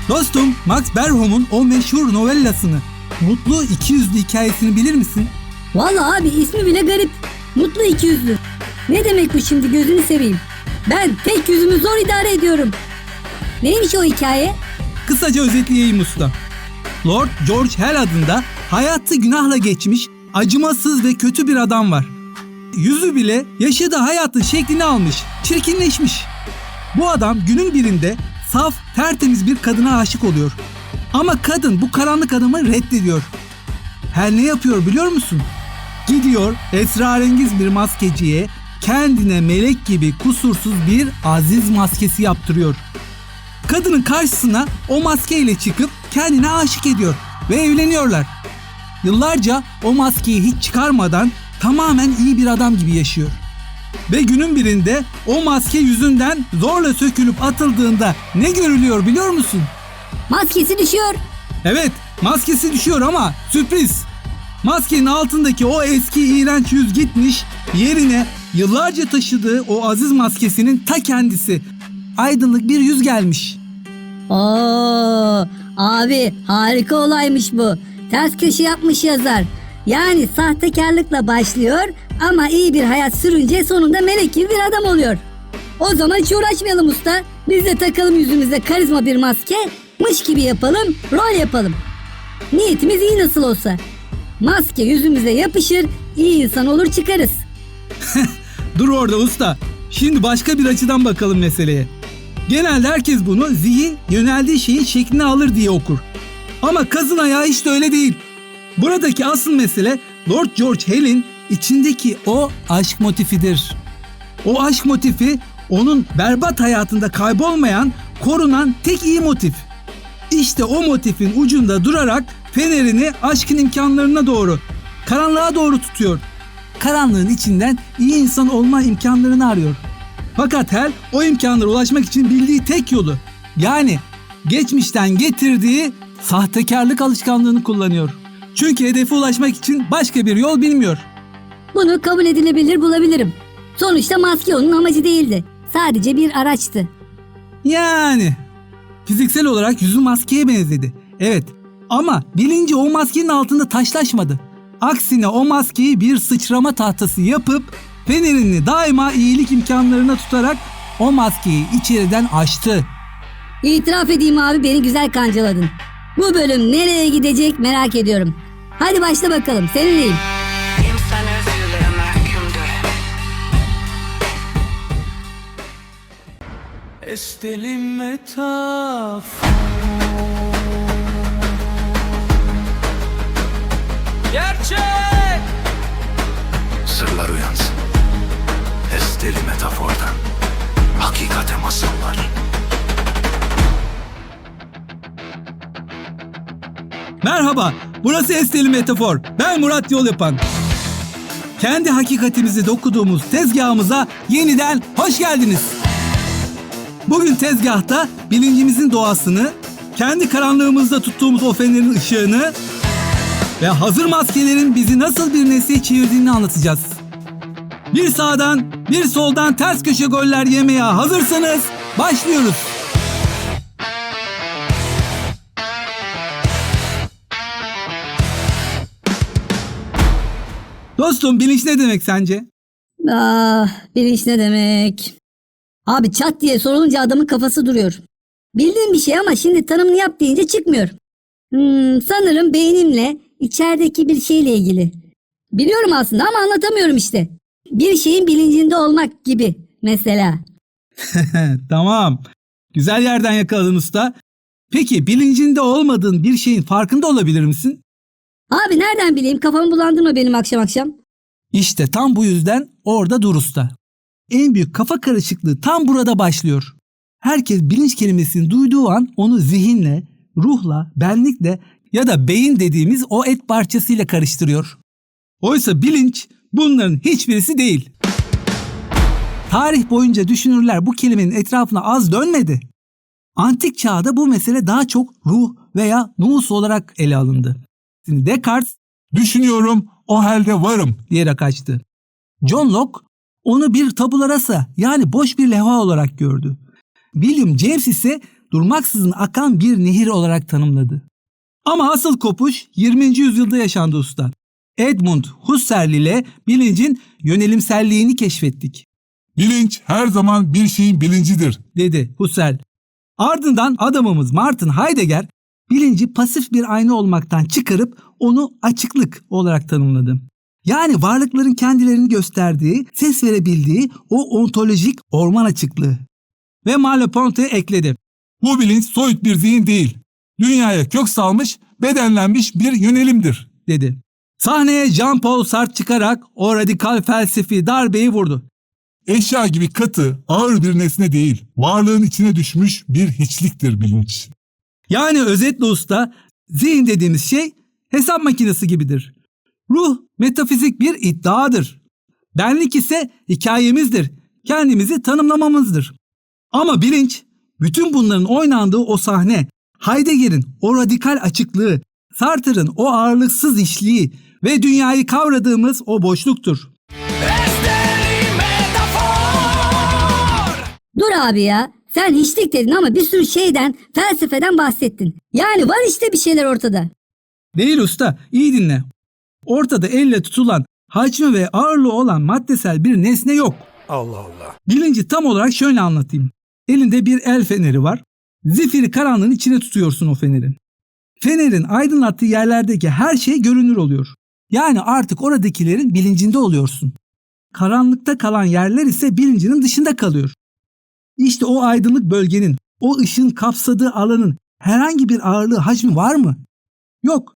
Dostum, Max Beerbohm'un o meşhur novellasını, Mutlu İkiyüzlü hikayesini bilir misin? Vallahi abi ismi bile garip. Mutlu ikiyüzlü. Ne demek bu şimdi, gözünü seveyim. Ben tek yüzümü zor idare ediyorum. Neymiş o hikaye? Kısaca özetleyeyim usta. Lord George Hell adında hayatı günahla geçmiş, acımasız ve kötü bir adam var. Yüzü bile yaşadığı hayatın şeklini almış, çirkinleşmiş. Bu adam günün birinde saf, tertemiz bir kadına aşık oluyor. Ama kadın bu karanlık adamı reddediyor. Hell ne yapıyor biliyor musun? Gidiyor esrarengiz bir maskeciye kendine melek gibi kusursuz bir aziz maskesi yaptırıyor. Kadının karşısına o maskeyle çıkıp kendine aşık ediyor ve evleniyorlar. Yıllarca o maskeyi hiç çıkarmadan tamamen iyi bir adam gibi yaşıyor. Ve günün birinde o maske yüzünden zorla sökülüp atıldığında ne görülüyor biliyor musun? Maskesi düşüyor. Evet, maskesi düşüyor ama sürpriz. Maskenin altındaki o eski iğrenç yüz gitmiş, yerine yıllarca taşıdığı o aziz maskesinin ta kendisi, aydınlık bir yüz gelmiş. Oo, abi harika olaymış bu. Ters köşe yapmış yazar. Yani sahtekarlıkla başlıyor ama iyi bir hayat sürünce sonunda melek gibi bir adam oluyor. O zaman hiç uğraşmayalım usta. Biz de takalım yüzümüze karizma bir maske, mış gibi yapalım, rol yapalım. Niyetimiz iyi nasıl olsa. Maske yüzümüze yapışır, iyi insan olur çıkarız. Dur orada usta. Şimdi başka bir açıdan bakalım meseleye. Genelde herkes bunu zihin yöneldiği şeyin şeklini alır diye okur. Ama kazın ayağı işte öyle değil. Buradaki asıl mesele Lord George Hell'in içindeki o aşk motifidir. O aşk motifi onun berbat hayatında kaybolmayan, korunan tek iyi motif. İşte o motifin ucunda durarak fenerini aşkın imkanlarına doğru, karanlığa doğru tutuyor. Karanlığın içinden iyi insan olma imkanlarını arıyor. Fakat Hell o imkanlara ulaşmak için bildiği tek yolu, yani geçmişten getirdiği sahtekarlık alışkanlığını kullanıyor. Çünkü hedefe ulaşmak için başka bir yol bilmiyor. Bunu kabul edilebilir bulabilirim. Sonuçta maske onun amacı değildi. Sadece bir araçtı. Yani fiziksel olarak yüzü maskeye benzedi. Evet, ama bilinci o maskenin altında taşlaşmadı. Aksine o maskeyi bir sıçrama tahtası yapıp fenerini daima iyilik imkanlarına tutarak o maskeyi içeriden açtı. İtiraf edeyim abi, beni güzel kancaladın. Bu bölüm nereye gidecek merak ediyorum. Hadi başla bakalım, seninleyim. İnsan özüyle mahkumdur. Estelim metafor. Gerçek. Sırlar uyansın. Esteli metafordan hakikate masallar. Merhaba, burası Esteli Metafor. Ben Murat Yol Yapan. Kendi hakikatimizi dokuduğumuz tezgahımıza yeniden hoş geldiniz. Bugün tezgahta bilincimizin doğasını, kendi karanlığımızda tuttuğumuz o fenerin ışığını ve hazır maskelerin bizi nasıl bir nesneye çevirdiğini anlatacağız. Bir sağdan, bir soldan ters köşe goller yemeye hazırsanız başlıyoruz. Dostum, bilinç ne demek sence? Bilinç ne demek? Abi çat diye sorulunca adamın kafası duruyor. Bildiğim bir şey ama şimdi tanımını yap deyince çıkmıyor. Sanırım beynimle içerideki bir şeyle ilgili. Biliyorum aslında ama anlatamıyorum işte. Bir şeyin bilincinde olmak gibi mesela. Tamam. Güzel yerden yakaladın usta. Peki bilincinde olmadığın bir şeyin farkında olabilir misin? Abi nereden bileyim, kafamı bulandırma benim akşam akşam. İşte tam bu yüzden orada dur usta. En büyük kafa karışıklığı tam burada başlıyor. Herkes bilinç kelimesini duyduğu an onu zihinle, ruhla, benlikle ya da beyin dediğimiz o et parçasıyla karıştırıyor. Oysa bilinç bunların hiçbirisi değil. Tarih boyunca düşünürler bu kelimenin etrafına az dönmedi. Antik çağda bu mesele daha çok ruh veya nous olarak ele alındı. Descartes, düşünüyorum, o halde varım diyerek açtı. John Locke onu bir tabula rasa, yani boş bir levha olarak gördü. William James ise durmaksızın akan bir nehir olarak tanımladı. Ama asıl kopuş 20. yüzyılda yaşandı usta. Edmund Husserl ile bilincin yönelimselliğini keşfettik, Bilinç her zaman bir şeyin bilincidir. dedi Husserl. Ardından adamımız Martin Heidegger bilinci pasif bir ayna olmaktan çıkarıp onu açıklık olarak tanımladı. Yani varlıkların kendilerini gösterdiği, ses verebildiği o ontolojik orman açıklığı. Ve Merleau-Ponty ekledi. Bu bilinç soyut bir zihin değil. Dünyaya kök salmış, bedenlenmiş bir yönelimdir. Dedi. Sahneye Jean-Paul Sartre çıkarak o radikal felsefi darbeyi vurdu. Eşya gibi katı, ağır bir nesne değil. Varlığın içine düşmüş bir hiçliktir bilinç. Yani özetle usta, zihin dediğimiz şey hesap makinesi gibidir. Ruh metafizik bir iddiadır. Benlik ise hikayemizdir, kendimizi tanımlamamızdır. Ama bilinç, bütün bunların oynandığı o sahne, Heidegger'in o radikal açıklığı, Sartre'ın o ağırlıksız işliği ve dünyayı kavradığımız o boşluktur. Dur abi ya. Sen hiçlik dedin ama bir sürü şeyden, felsefeden bahsettin. Yani var işte bir şeyler ortada. Değil usta, iyi dinle. Ortada elle tutulan, hacmi ve ağırlığı olan maddesel bir nesne yok. Allah Allah. Bilinci tam olarak şöyle anlatayım. Elinde bir el feneri var. Zifiri karanlığın içine tutuyorsun o fenerin. Fenerin aydınlattığı yerlerdeki her şey görünür oluyor. Yani artık oradakilerin bilincinde oluyorsun. Karanlıkta kalan yerler ise bilincinin dışında kalıyor. İşte o aydınlık bölgenin, o ışığın kapsadığı alanın herhangi bir ağırlığı, hacmi var mı? Yok.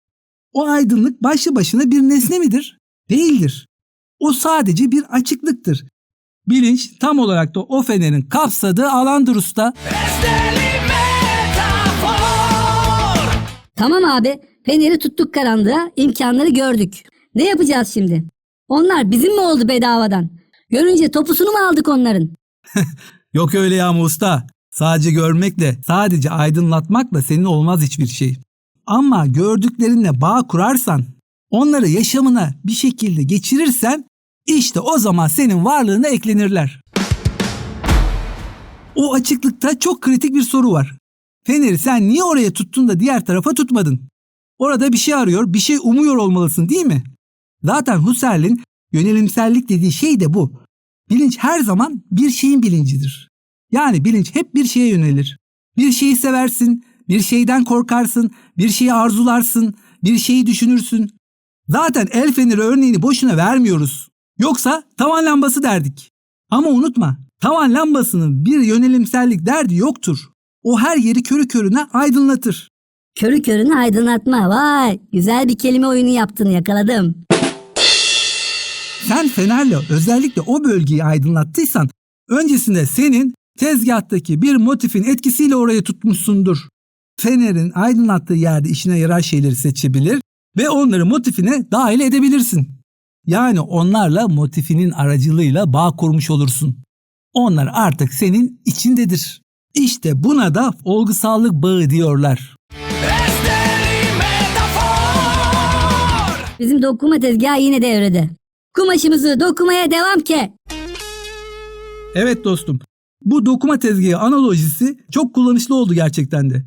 O aydınlık başlı başına bir nesne midir? Değildir. O sadece bir açıklıktır. Bilinç tam olarak da o fenerin kapsadığı alandır usta. Tamam abi. Feneri tuttuk karanlığa, imkanları gördük. Ne yapacağız şimdi? Onlar bizim mi oldu bedavadan? Görünce topusunu mu aldık onların? Yok öyle ya usta. Sadece görmekle, sadece aydınlatmakla senin olmaz hiçbir şey. Ama gördüklerinle bağ kurarsan, onları yaşamına bir şekilde geçirirsen, işte o zaman senin varlığına eklenirler. O açıklıkta çok kritik bir soru var. Feneri sen niye oraya tuttun da diğer tarafa tutmadın? Orada bir şey arıyor, bir şey umuyor olmalısın değil mi? Zaten Husserl'in yönelimsellik dediği şey de bu. Bilinç her zaman bir şeyin bilincidir. Yani bilinç hep bir şeye yönelir. Bir şeyi seversin, bir şeyden korkarsın, bir şeyi arzularsın, bir şeyi düşünürsün. Zaten el feneri örneğini boşuna vermiyoruz. Yoksa tavan lambası derdik. Ama unutma, tavan lambasının bir yönelimsellik derdi yoktur. O her yeri körü körüne aydınlatır. Körü körüne aydınlatma. Vay, güzel bir kelime oyunu yaptın, yakaladım. Sen fenerle özellikle o bölgeyi aydınlattıysan öncesinde senin tezgahtaki bir motifin etkisiyle orayı tutmuşsundur. Fenerin aydınlattığı yerde işine yarar şeyleri seçebilir ve onları motifine dahil edebilirsin. Yani onlarla motifinin aracılığıyla bağ kurmuş olursun. Onlar artık senin içindedir. İşte buna da olgusallık bağı diyorlar. Bizim dokuma tezgahı yine devrede. Kumaşımızı dokumaya devam ke. Evet dostum, bu dokuma tezgahı analojisi çok kullanışlı oldu gerçekten de.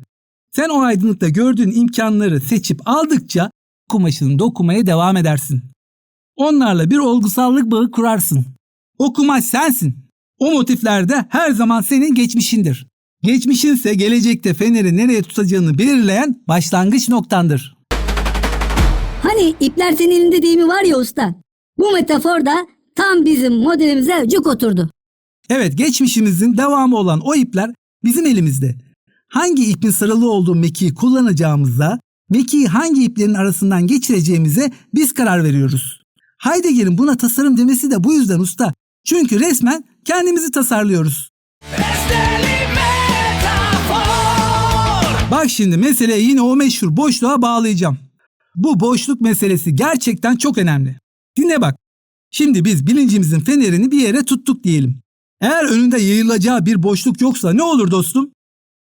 Sen o aydınlıkta gördüğün imkanları seçip aldıkça kumaşını dokumaya devam edersin. Onlarla bir olgusallık bağı kurarsın. O kumaş sensin. O motifler de her zaman senin geçmişindir. Geçmişinse gelecekte feneri nereye tutacağını belirleyen başlangıç noktandır. Hani ipler senin elinde değil mi var ya usta? Bu metafor da tam bizim modelimize cuk oturdu. Evet, geçmişimizin devamı olan o ipler bizim elimizde. Hangi ipin sarılı olduğu mekiği kullanacağımıza, mekiği hangi iplerin arasından geçireceğimize biz karar veriyoruz. Heidegger'in buna tasarım demesi de bu yüzden usta. Çünkü resmen kendimizi tasarlıyoruz. Bak şimdi meseleyi yine o meşhur boşluğa bağlayacağım. Bu boşluk meselesi gerçekten çok önemli. Dinle bak. Şimdi biz bilincimizin fenerini bir yere tuttuk diyelim. Eğer önünde yayılacağı bir boşluk yoksa ne olur dostum?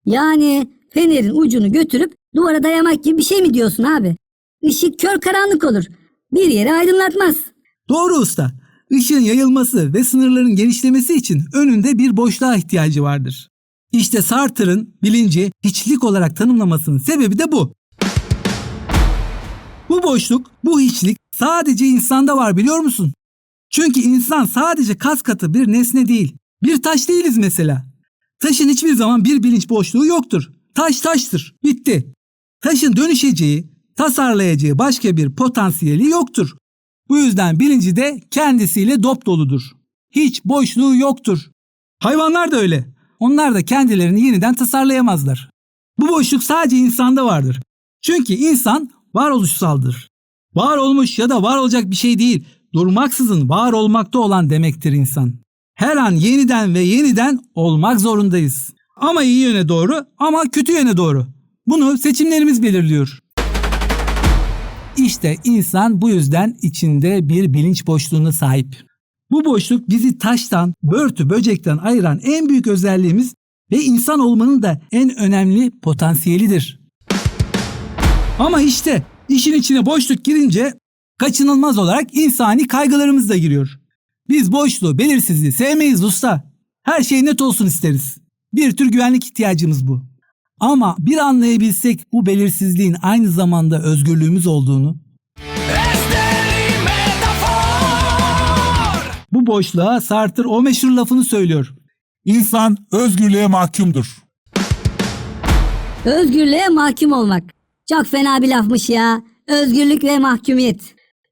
Yani fenerin ucunu götürüp duvara dayamak gibi bir şey mi diyorsun abi? Işık kör karanlık olur. Bir yeri aydınlatmaz. Doğru usta. Işığın yayılması ve sınırların genişlemesi için önünde bir boşluğa ihtiyacı vardır. İşte Sartre'ın bilinci hiçlik olarak tanımlamasının sebebi de bu. Bu boşluk, bu hiçlik sadece insanda var, biliyor musun? Çünkü insan sadece kas katı bir nesne değil. Bir taş değiliz mesela. Taşın hiçbir zaman bir bilinç boşluğu yoktur. Taş taştır. Bitti. Taşın dönüşeceği, tasarlayacağı başka bir potansiyeli yoktur. Bu yüzden bilinci de kendisiyle dop doludur. Hiç boşluğu yoktur. Hayvanlar da öyle. Onlar da kendilerini yeniden tasarlayamazlar. Bu boşluk sadece insanda vardır. Çünkü insan varoluşsaldır. Var olmuş ya da var olacak bir şey değil, durmaksızın var olmakta olan demektir insan. Her an yeniden ve yeniden olmak zorundayız. Ama iyi yöne doğru, ama kötü yöne doğru. Bunu seçimlerimiz belirliyor. İşte insan bu yüzden içinde bir bilinç boşluğuna sahip. Bu boşluk bizi taştan, börtü, böcekten ayıran en büyük özelliğimiz ve insan olmanın da en önemli potansiyelidir. Ama işte işin içine boşluk girince kaçınılmaz olarak insani kaygılarımız da giriyor. Biz boşluğu, belirsizliği sevmeyiz usta. Her şey net olsun isteriz. Bir tür güvenlik ihtiyacımız bu. Ama bir anlayabilsek bu belirsizliğin aynı zamanda özgürlüğümüz olduğunu, bu boşluğa Sartre o meşhur lafını söylüyor. İnsan özgürlüğe mahkumdur. Özgürlüğe mahkum olmak. Çok fena bir lafmış ya. Özgürlük ve mahkumiyet.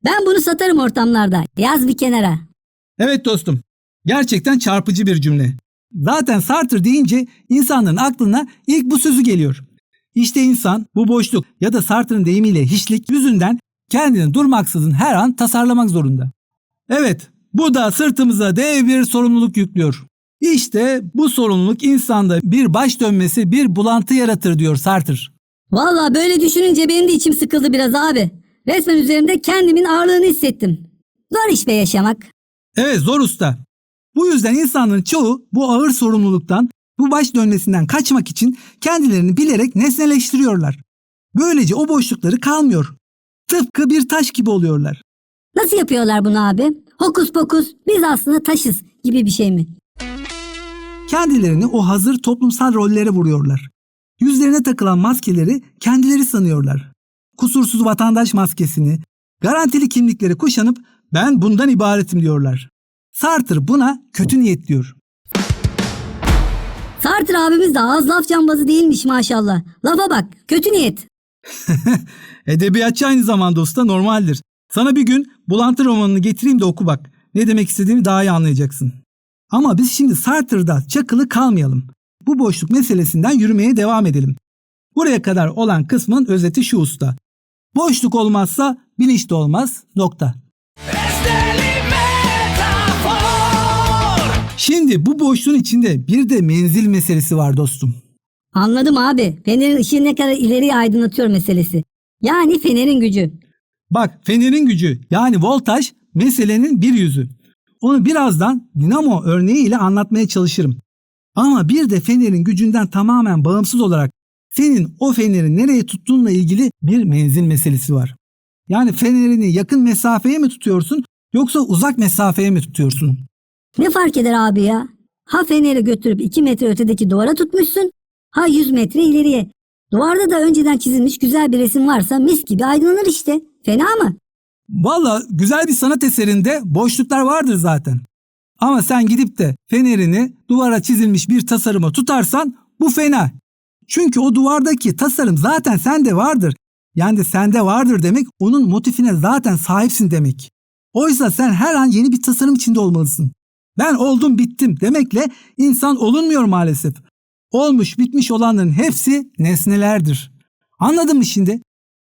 Ben bunu satarım ortamlarda. Yaz bir kenara. Evet dostum, gerçekten çarpıcı bir cümle. Zaten Sartre deyince insanların aklına ilk bu sözü geliyor. İşte insan bu boşluk ya da Sartre'ın deyimiyle hiçlik yüzünden kendini durmaksızın her an tasarlamak zorunda. Evet, bu da sırtımıza dev bir sorumluluk yüklüyor. İşte bu sorumluluk insanda bir baş dönmesi, bir bulantı yaratır diyor Sartre. Vallahi böyle düşününce benim de içim sıkıldı biraz abi. Resmen üzerimde kendimin ağırlığını hissettim. Zor iş be yaşamak. Evet, zor usta. Bu yüzden insanların çoğu bu ağır sorumluluktan, bu baş dönmesinden kaçmak için kendilerini bilerek nesneleştiriyorlar. Böylece o boşlukları kalmıyor. Tıpkı bir taş gibi oluyorlar. Nasıl yapıyorlar bunu abi? Hokus pokus biz aslında taşız gibi bir şey mi? Kendilerini o hazır toplumsal rollere vuruyorlar. Yüzlerine takılan maskeleri kendileri sanıyorlar. Kusursuz vatandaş maskesini, garantili kimlikleri kuşanıp ben bundan ibaretim diyorlar. Sartre buna kötü niyet diyor. Sartre abimiz de az laf cambazı değilmiş maşallah. Lafa bak, kötü niyet. Edebiyatçı aynı zamanda usta, normaldir. Sana bir gün Bulantı romanını getireyim de oku bak. Ne demek istediğimi daha iyi anlayacaksın. Ama biz şimdi Sartre'da çakılı kalmayalım. Bu boşluk meselesinden yürümeye devam edelim. Buraya kadar olan kısmın özeti şu usta. Boşluk olmazsa bilinç de olmaz. Nokta. Şimdi bu boşluğun içinde bir de menzil meselesi var dostum. Anladım abi. Fenerin ışığı ne kadar ileriye aydınlatıyor meselesi. Yani fenerin gücü. Bak, fenerin gücü yani voltaj meselenin bir yüzü. Onu birazdan dinamo örneğiyle anlatmaya çalışırım. Ama bir de fenerin gücünden tamamen bağımsız olarak senin o feneri nereye tuttuğunla ilgili bir menzil meselesi var. Yani fenerini yakın mesafeye mi tutuyorsun yoksa uzak mesafeye mi tutuyorsun? Ne fark eder abi ya? Ha feneri götürüp 2 metre ötedeki duvara tutmuşsun, ha 100 metre ileriye. Duvarda da önceden çizilmiş güzel bir resim varsa mis gibi aydınlanır işte. Fena mı? Valla güzel bir sanat eserinde boşluklar vardır zaten. Ama sen gidip de fenerini duvara çizilmiş bir tasarıma tutarsan bu fena. Çünkü o duvardaki tasarım zaten sende vardır. Yani sende vardır demek onun motifine zaten sahipsin demek. Oysa sen her an yeni bir tasarım içinde olmalısın. Ben oldum bittim demekle insan olunmuyor maalesef. Olmuş bitmiş olanların hepsi nesnelerdir. Anladın mı şimdi?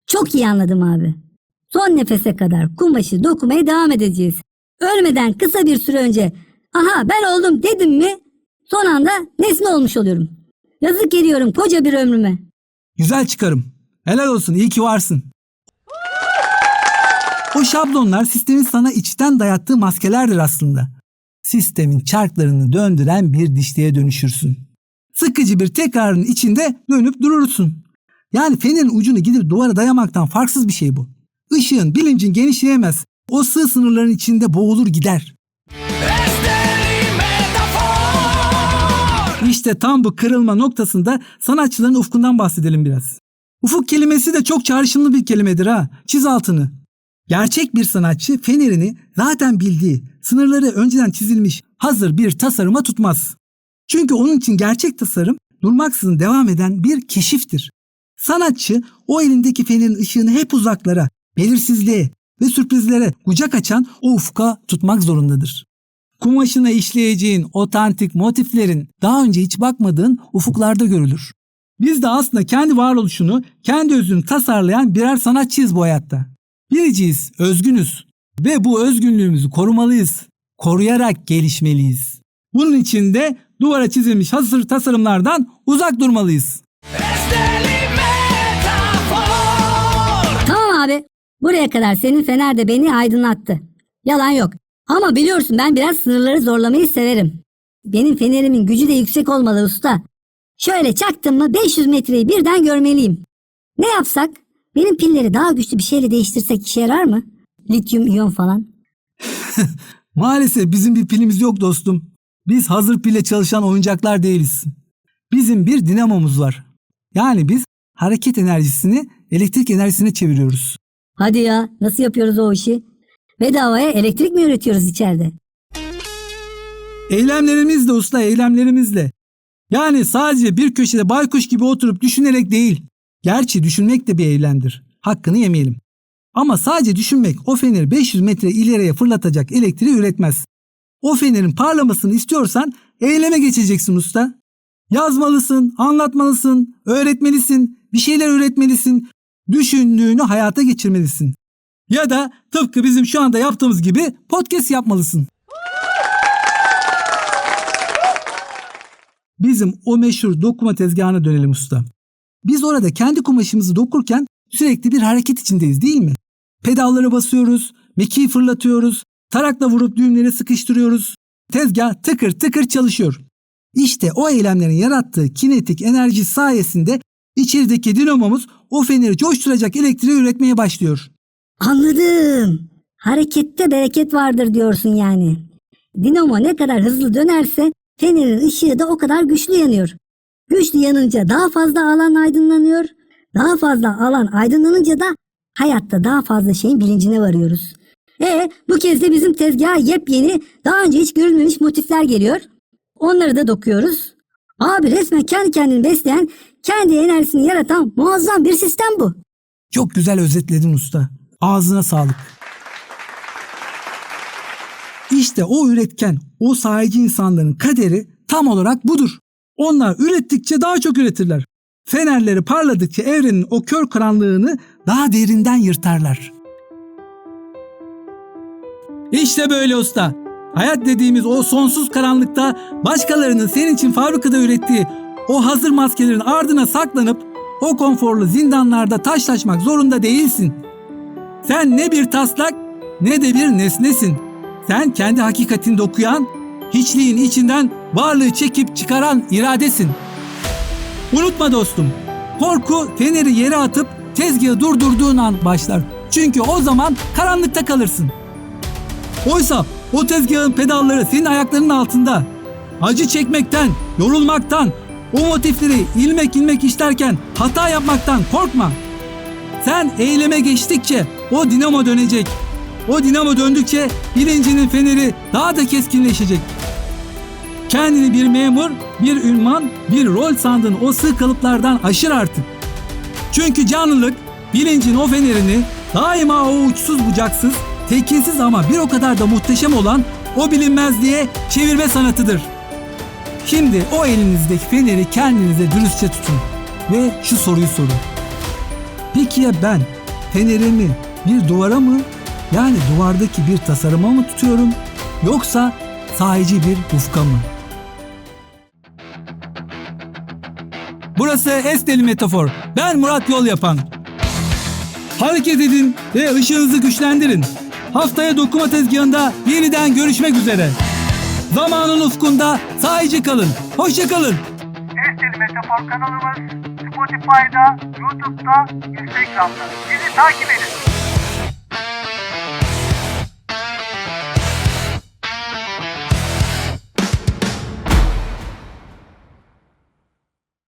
Çok iyi anladım abi. Son nefese kadar kumaşı dokumaya devam edeceğiz. Ölmeden kısa bir süre önce aha ben oldum dedim mi son anda nesne olmuş oluyorum. Yazık ediyorum koca bir ömrüme. Güzel çıkarım. Helal olsun, iyi ki varsın. O şablonlar sistemin sana içten dayattığı maskelerdir aslında. Sistemin çarklarını döndüren bir dişliğe dönüşürsün. Sıkıcı bir tekrarın içinde dönüp durursun. Yani fenerin ucunu gidip duvara dayamaktan farksız bir şey bu. Işığın, bilincin genişleyemez. O sığ sınırların içinde boğulur gider. İşte İşte tam bu kırılma noktasında sanatçıların ufkundan bahsedelim biraz. Ufuk kelimesi de çok çağrışımlı bir kelimedir ha. Çiz altını. Gerçek bir sanatçı fenerini zaten bildiği, sınırları önceden çizilmiş hazır bir tasarıma tutmaz. Çünkü onun için gerçek tasarım durmaksızın devam eden bir keşiftir. Sanatçı o elindeki fenerin ışığını hep uzaklara, belirsizliğe ve sürprizlere kucak açan o ufka tutmak zorundadır. Kumaşına işleyeceğin otantik motiflerin daha önce hiç bakmadığın ufuklarda görülür. Biz de aslında kendi varoluşunu, kendi özünü tasarlayan birer sanatçıyız bu hayatta. Biriciyiz, özgünüz ve bu özgünlüğümüzü korumalıyız. Koruyarak gelişmeliyiz. Bunun için de duvara çizilmiş hazır tasarımlardan uzak durmalıyız. Tamam abi. Buraya kadar senin fener de beni aydınlattı. Yalan yok. Ama biliyorsun ben biraz sınırları zorlamayı severim. Benim fenerimin gücü de yüksek olmalı usta. Şöyle çaktım mı 500 metreyi birden görmeliyim. Ne yapsak? Benim pilleri daha güçlü bir şeyle değiştirsek işe yarar mı? Lityum iyon falan. Maalesef bizim bir pilimiz yok dostum. Biz hazır pille çalışan oyuncaklar değiliz. Bizim bir dinamomuz var. Yani biz hareket enerjisini elektrik enerjisine çeviriyoruz. Hadi ya, nasıl yapıyoruz o işi? Bedavaya elektrik mi üretiyoruz içeride? Eylemlerimizle usta, eylemlerimizle. Yani sadece bir köşede baykuş gibi oturup düşünerek değil. Gerçi düşünmek de bir eylemdir. Hakkını yemeyelim. Ama sadece düşünmek o feneri 500 metre ileriye fırlatacak elektriği üretmez. O fenerin parlamasını istiyorsan eyleme geçeceksin usta. Yazmalısın, anlatmalısın, öğretmelisin, bir şeyler üretmelisin. Düşündüğünü hayata geçirmelisin. Ya da tıpkı bizim şu anda yaptığımız gibi podcast yapmalısın. Bizim o meşhur dokuma tezgahına dönelim usta. Biz orada kendi kumaşımızı dokurken sürekli bir hareket içindeyiz değil mi? Pedallara basıyoruz, mekiği fırlatıyoruz, tarakla vurup düğümleri sıkıştırıyoruz. Tezgah tıkır tıkır çalışıyor. İşte o eylemlerin yarattığı kinetik enerji sayesinde içerideki dinamomuz o feneri coşturacak elektriği üretmeye başlıyor. Anladım. Harekette bereket vardır diyorsun yani. Dinamo ne kadar hızlı dönerse fenerin ışığı da o kadar güçlü yanıyor. Güçlü yanınca daha fazla alan aydınlanıyor. Daha fazla alan aydınlanınca da hayatta daha fazla şeyin bilincine varıyoruz. Bu kez de bizim tezgaha yepyeni, daha önce hiç görülmemiş motifler geliyor. Onları da dokuyoruz. Abi resmen kendi kendini besleyen, kendi enerjisini yaratan muazzam bir sistem bu. Çok güzel özetledin usta. Ağzına sağlık. İşte o üretken, o sahici insanların kaderi tam olarak budur. Onlar ürettikçe daha çok üretirler. Fenerleri parladıkça evrenin o kör karanlığını daha derinden yırtarlar. İşte böyle usta. Hayat dediğimiz o sonsuz karanlıkta başkalarının senin için fabrikada ürettiği o hazır maskelerin ardına saklanıp o konforlu zindanlarda taşlaşmak zorunda değilsin. Sen ne bir taslak ne de bir nesnesin. Sen kendi hakikatini dokuyan, hiçliğin içinden varlığı çekip çıkaran iradesin. Unutma dostum, korku feneri yere atıp tezgahı durdurduğun an başlar. Çünkü o zaman karanlıkta kalırsın. Oysa o tezgahın pedalları senin ayaklarının altında. Acı çekmekten, yorulmaktan, o motifleri ilmek ilmek işlerken hata yapmaktan korkma. Sen eyleme geçtikçe o dinamo dönecek. O dinamo döndükçe bilincinin feneri daha da keskinleşecek. Kendini bir memur, bir ünvan, bir rol sandığın o sığ kalıplardan aşır artık. Çünkü canlılık bilincin o fenerini daima o uçsuz bucaksız, tekinsiz ama bir o kadar da muhteşem olan o bilinmezliğe çevirme sanatıdır. Şimdi o elinizdeki feneri kendinize dürüstçe tutun ve şu soruyu sorun. Peki ya ben fenerimi bir duvara mı, yani duvardaki bir tasarıma mı tutuyorum, yoksa sahici bir ufka mı? Burası Esteli Metafor. Ben Murat Yol Yapan. Hareket edin ve ışığınızı güçlendirin. Haftaya dokuma tezgahında yeniden görüşmek üzere. Zamanın ufkunda sahici kalın. Hoşça kalın. Esteli Metafor kanalımız Spotify'da, YouTube'da, Instagram'da. Bizi takip edin.